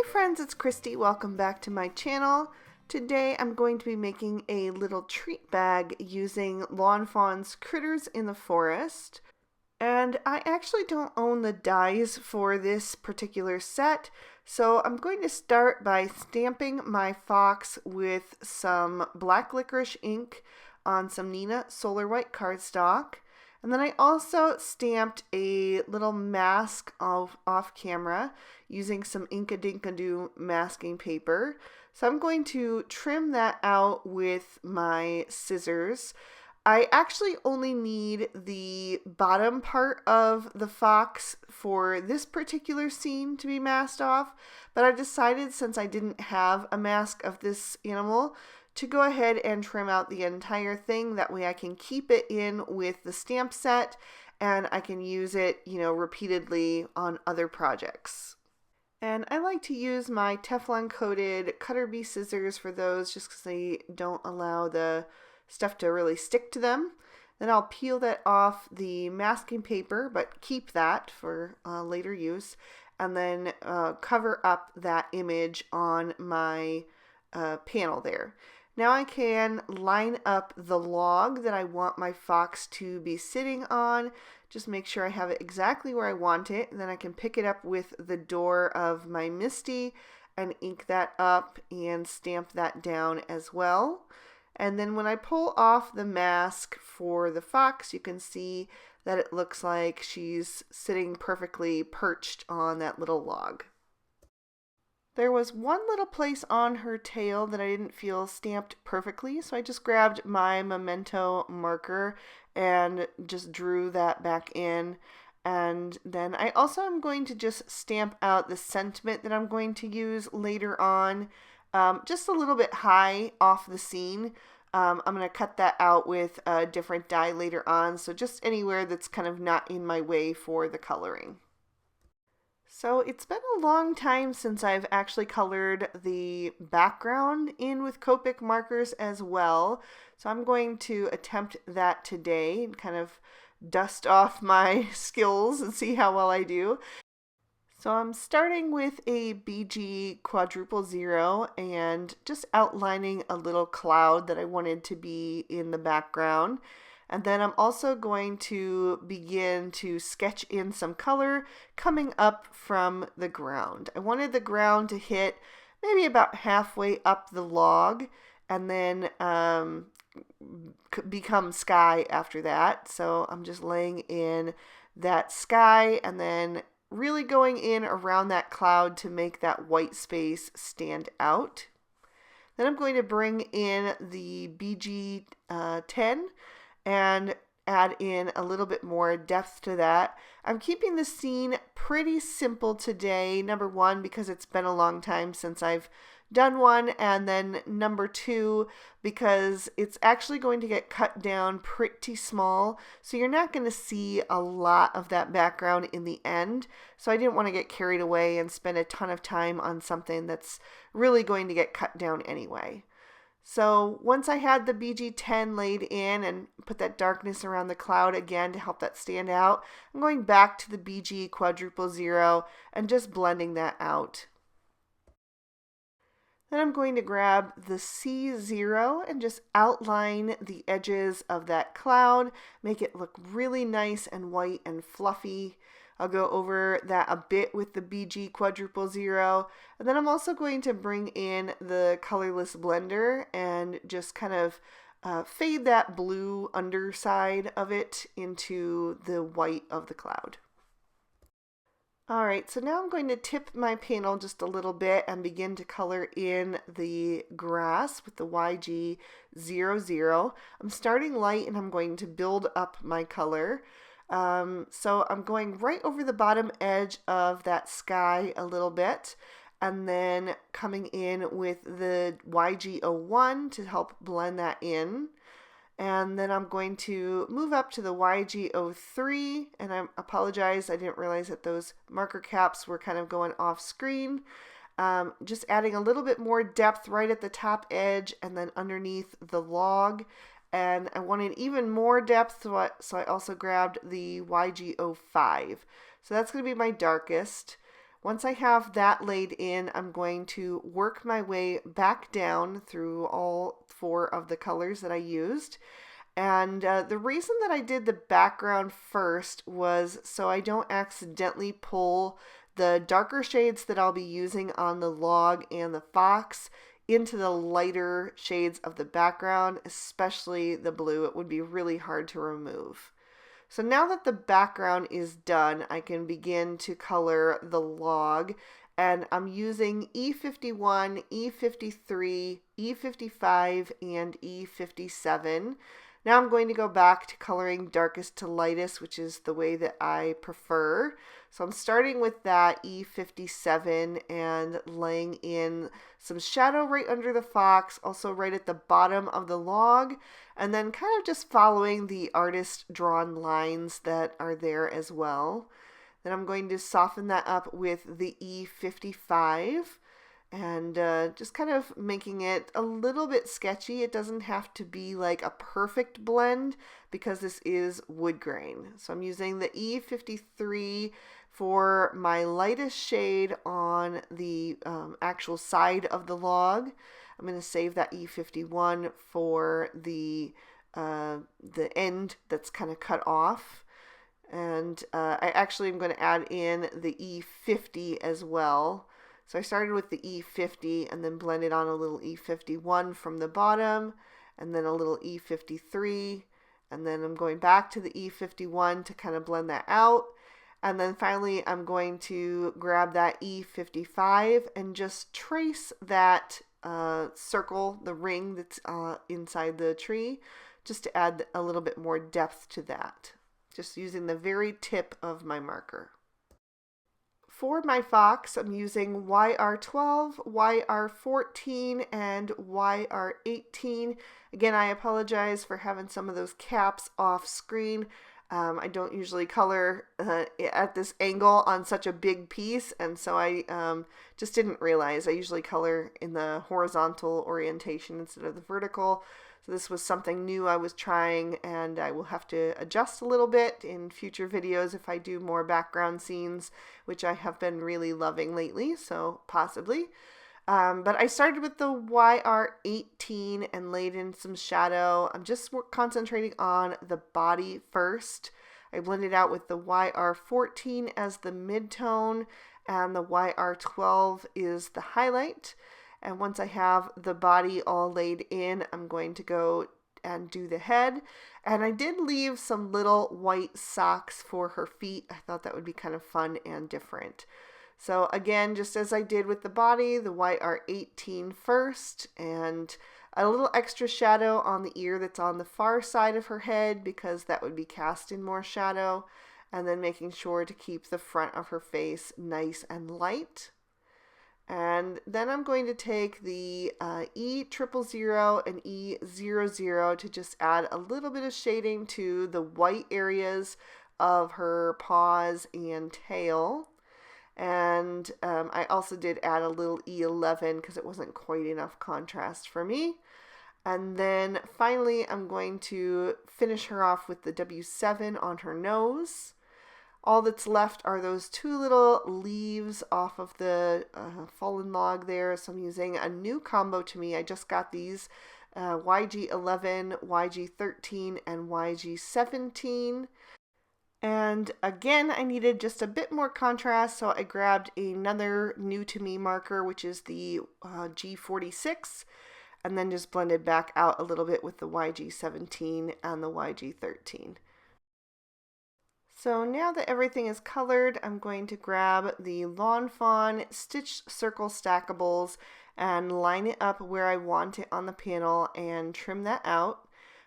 friends, it's Christy. Welcome back to my channel. Today I'm going to be making a little treat bag using Lawn Fawn's Critters in the Forest. And I actually don't own the dies for this particular set, so I'm going to start by stamping my fox with some black licorice ink on some Nina Solar White cardstock. And then I also stamped a little mask off camera using some Inkadinkado masking paper. So I'm going to trim that out with my scissors. I actually only need the bottom part of the fox for this particular scene to be masked off, but I decided since I didn't have a mask of this animal to go ahead and trim out the entire thing. That way I can keep it in with the stamp set and I can use it, repeatedly on other projects. And I like to use my Teflon coated cutter bee scissors for those just because they don't allow the stuff to really stick to them. Then I'll peel that off the masking paper, but keep that for later use, and then cover up that image on my panel there. Now I can line up the log that I want my fox to be sitting on. Just make sure I have it exactly where I want it. And then I can pick it up with the door of my Misty and ink that up and stamp that down as well. And then when I pull off the mask for the fox, you can see that it looks like she's sitting perfectly perched on that little log. There was one little place on her tail that I didn't feel stamped perfectly, so I just grabbed my Memento marker and just drew that back in. And then I also am going to just stamp out the sentiment that I'm going to use later on, just a little bit high off the scene. I'm going to cut that out with a different die later on, so just anywhere that's kind of not in my way for the coloring. So it's been a long time since I've actually colored the background in with Copic markers as well. So I'm going to attempt that today and kind of dust off my skills and see how well I do. So I'm starting with a BG quadruple zero and just outlining a little cloud that I wanted to be in the background. And then I'm also going to begin to sketch in some color coming up from the ground. I wanted the ground to hit maybe about halfway up the log and then become sky after that. So I'm just laying in that sky and then really going in around that cloud to make that white space stand out. Then I'm going to bring in the BG 10 and add in a little bit more depth to that. I'm keeping the scene pretty simple today, number one, because it's been a long time since I've done one, and then number two, because it's actually going to get cut down pretty small, so you're not going to see a lot of that background in the end. So I didn't want to get carried away and spend a ton of time on something that's really going to get cut down anyway. So once I had the BG10 laid in and put that darkness around the cloud again to help that stand out, I'm going back to the BG quadruple zero and just blending that out. Then I'm going to grab the C0 and just outline the edges of that cloud, make it look really nice and white and fluffy. I'll go over that a bit with the BG quadruple zero. And then I'm also going to bring in the colorless blender and just kind of fade that blue underside of it into the white of the cloud. Alright, so now I'm going to tip my panel just a little bit and begin to color in the grass with the YG00. I'm starting light and I'm going to build up my color. So I'm going right over the bottom edge of that sky a little bit and then coming in with the YG01 to help blend that in. And then I'm going to move up to the YG03, and I apologize, I didn't realize that those marker caps were kind of going off screen. Just adding a little bit more depth right at the top edge and then underneath the log. And I wanted even more depth, so I also grabbed the YG05. So that's going to be my darkest. Once I have that laid in, I'm going to work my way back down through all 4 of the colors that I used. And the reason that I did the background first was so I don't accidentally pull the darker shades that I'll be using on the log and the fox into the lighter shades of the background, especially the blue. It would be really hard to remove. So now that the background is done, I can begin to color the log, and I'm using E51, E53, E55, and E57. Now I'm going to go back to coloring darkest to lightest, which is the way that I prefer. So I'm starting with that E57 and laying in some shadow right under the fox, also right at the bottom of the log, and then kind of just following the artist drawn lines that are there as well. Then I'm going to soften that up with the E55 and just kind of making it a little bit sketchy. It doesn't have to be like a perfect blend because this is wood grain. So I'm using the E53 for my lightest shade on the actual side of the log. I'm going to save that E51 for the end that's kind of cut off. And I actually am going to add in the E50 as well. So I started with the E50 and then blended on a little E51 from the bottom, and then a little E53, and then I'm going back to the E51 to kind of blend that out. And then finally I'm going to grab that E55 and just trace that circle, the ring that's inside the tree, just to add a little bit more depth to that, just using the very tip of my marker. For my fox, I'm using YR12, YR14, and YR18. Again, I apologize for having some of those caps off screen. I don't usually color at this angle on such a big piece, and so I just didn't realize. I usually color in the horizontal orientation instead of the vertical. So this was something new I was trying, and I will have to adjust a little bit in future videos if I do more background scenes, which I have been really loving lately, so possibly. But I started with the YR18 and laid in some shadow. I'm just concentrating on the body first. I blended out with the YR14 as the midtone, and the YR12 is the highlight. And once I have the body all laid in, I'm going to go and do the head. And I did leave some little white socks for her feet. I thought that would be kind of fun and different. So again, just as I did with the body, the YR18 first, and a little extra shadow on the ear that's on the far side of her head because that would be cast in more shadow, and then making sure to keep the front of her face nice and light. And then I'm going to take the E000 and E00 to just add a little bit of shading to the white areas of her paws and tail. And I also did add a little E11 because it wasn't quite enough contrast for me. And then finally I'm going to finish her off with the W7 on her nose. All that's left are those 2 little leaves off of the fallen log there. So I'm using a new combo to me. I just got these YG11, YG13, and YG17. And again, I needed just a bit more contrast, so I grabbed another new to me marker, which is the G46, and then just blended back out a little bit with the YG17 and the YG13. So now that everything is colored, I'm going to grab the Lawn Fawn Stitch Circle Stackables and line it up where I want it on the panel and trim that out.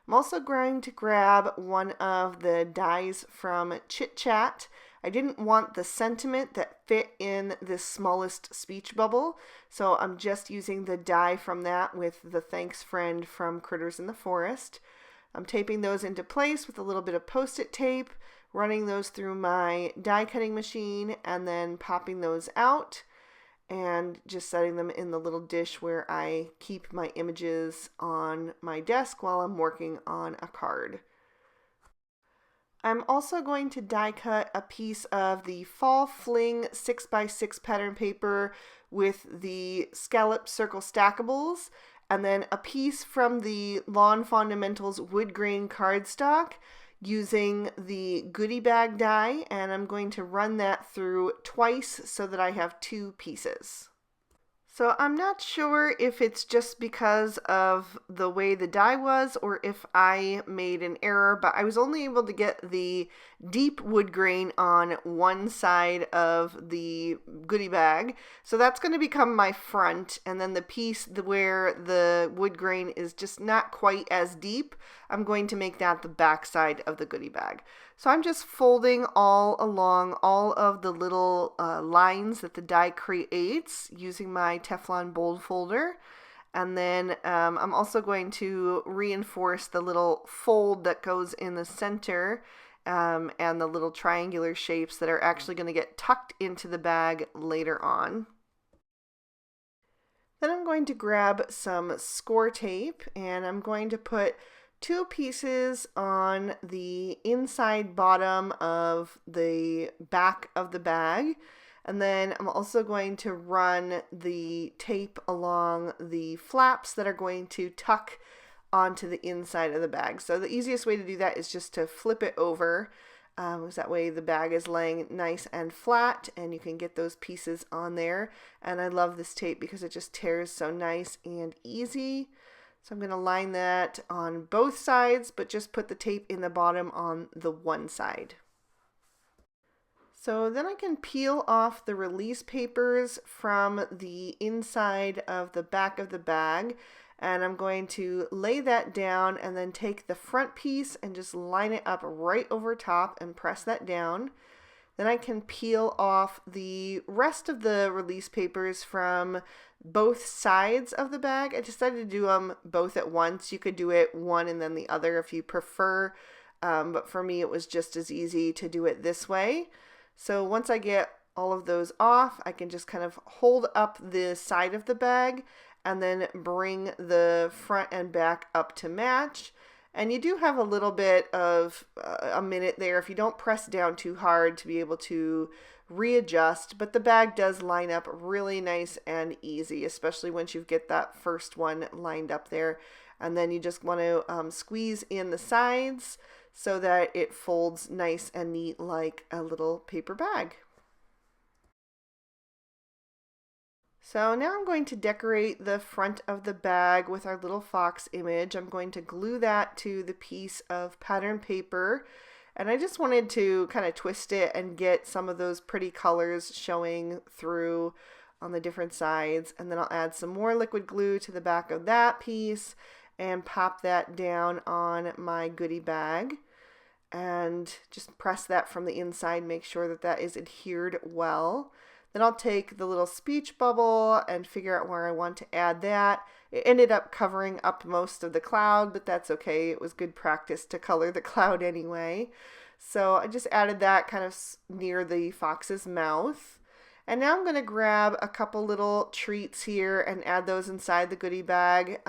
I'm also going to grab one of the dies from Chit Chat. I didn't want the sentiment that fit in this smallest speech bubble, so I'm just using the die from that with the thanks friend from Critters in the Forest. I'm taping those into place with a little bit of post-it tape, running those through my die cutting machine, and then popping those out and just setting them in the little dish where I keep my images on my desk while I'm working on a card. I'm also going to die cut a piece of the Fall Fling 6x6 pattern paper with the scallop circle stackables, and then a piece from the Lawn Fundamentals wood grain cardstock using the Goodie bag die, and I'm going to run that through twice so that I have two pieces. So I'm not sure if it's just because of the way the die was or if I made an error, but I was only able to get the deep wood grain on one side of the goodie bag. So that's going to become my front, and then the piece where the wood grain is just not quite as deep, I'm going to make that the back side of the goodie bag. So I'm just folding all along all of the little lines that the die creates using my Teflon bold folder. And then I'm also going to reinforce the little fold that goes in the center and the little triangular shapes that are actually going to get tucked into the bag later on. Then I'm going to grab some score tape, and I'm going to put two pieces on the inside bottom of the back of the bag, and then I'm also going to run the tape along the flaps that are going to tuck onto the inside of the bag. So the easiest way to do that is just to flip it over, because that way the bag is laying nice and flat and you can get those pieces on there. And I love this tape because it just tears so nice and easy. So I'm going to line that on both sides, but just put the tape in the bottom on the one side. So then I can peel off the release papers from the inside of the back of the bag, and I'm going to lay that down and then take the front piece and just line it up right over top and press that down. Then I can peel off the rest of the release papers from both sides of the bag. I decided to do them both at once. You could do it one and then the other if you prefer, but for me it was just as easy to do it this way. So once I get all of those off, I can just kind of hold up the side of the bag and then bring the front and back up to match. And you do have a little bit of a minute there if you don't press down too hard to be able to readjust, but the bag does line up really nice and easy, especially once you get that first one lined up there. And then you just want to squeeze in the sides so that it folds nice and neat like a little paper bag. So now I'm going to decorate the front of the bag with our little fox image. I'm going to glue that to the piece of pattern paper, and I just wanted to kind of twist it and get some of those pretty colors showing through on the different sides. And then I'll add some more liquid glue to the back of that piece and pop that down on my goodie bag and just press that from the inside, make sure that that is adhered well. Then I'll take the little speech bubble and figure out where I want to add that. It ended up covering up most of the cloud, but that's okay. It was good practice to color the cloud anyway. So I just added that kind of near the fox's mouth. And now I'm going to grab a couple little treats here and add those inside the goodie bag.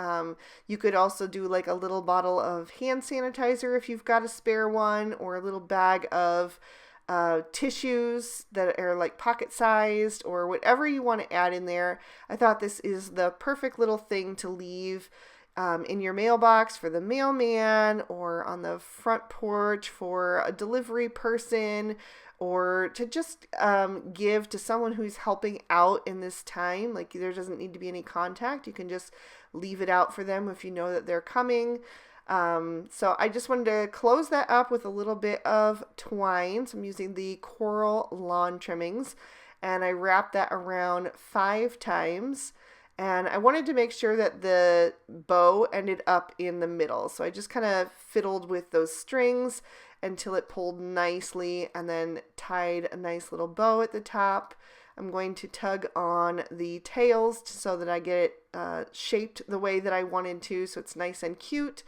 You could also do like a little bottle of hand sanitizer if you've got a spare one, or a little bag of tissues that are like pocket sized, or whatever you want to add in there. I thought this is the perfect little thing to leave in your mailbox for the mailman, or on the front porch for a delivery person, or to just give to someone who's helping out in this time. Like, there doesn't need to be any contact. You can just leave it out for them if you know that they're coming. So I just wanted to close that up with a little bit of twine. So I'm using the coral lawn trimmings, and I wrapped that around 5 times. And I wanted to make sure that the bow ended up in the middle. So I just kind of fiddled with those strings until it pulled nicely, and then tied a nice little bow at the top. I'm going to tug on the tails so that I get it shaped the way that I wanted to, so it's nice and cute,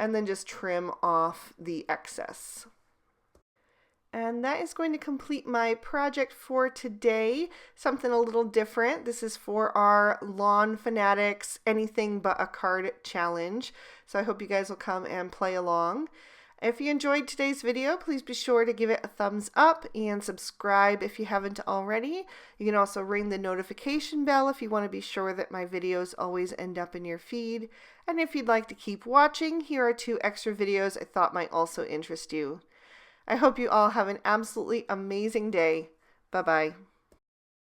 and then just trim off the excess. And that is going to complete my project for today. Something a little different. This is for our Lawn Fanatics Anything But a Card challenge. So I hope you guys will come and play along. If you enjoyed today's video, please be sure to give it a thumbs up and subscribe if you haven't already. You can also ring the notification bell if you want to be sure that my videos always end up in your feed. And if you'd like to keep watching, here are 2 extra videos I thought might also interest you. I hope you all have an absolutely amazing day. Bye-bye.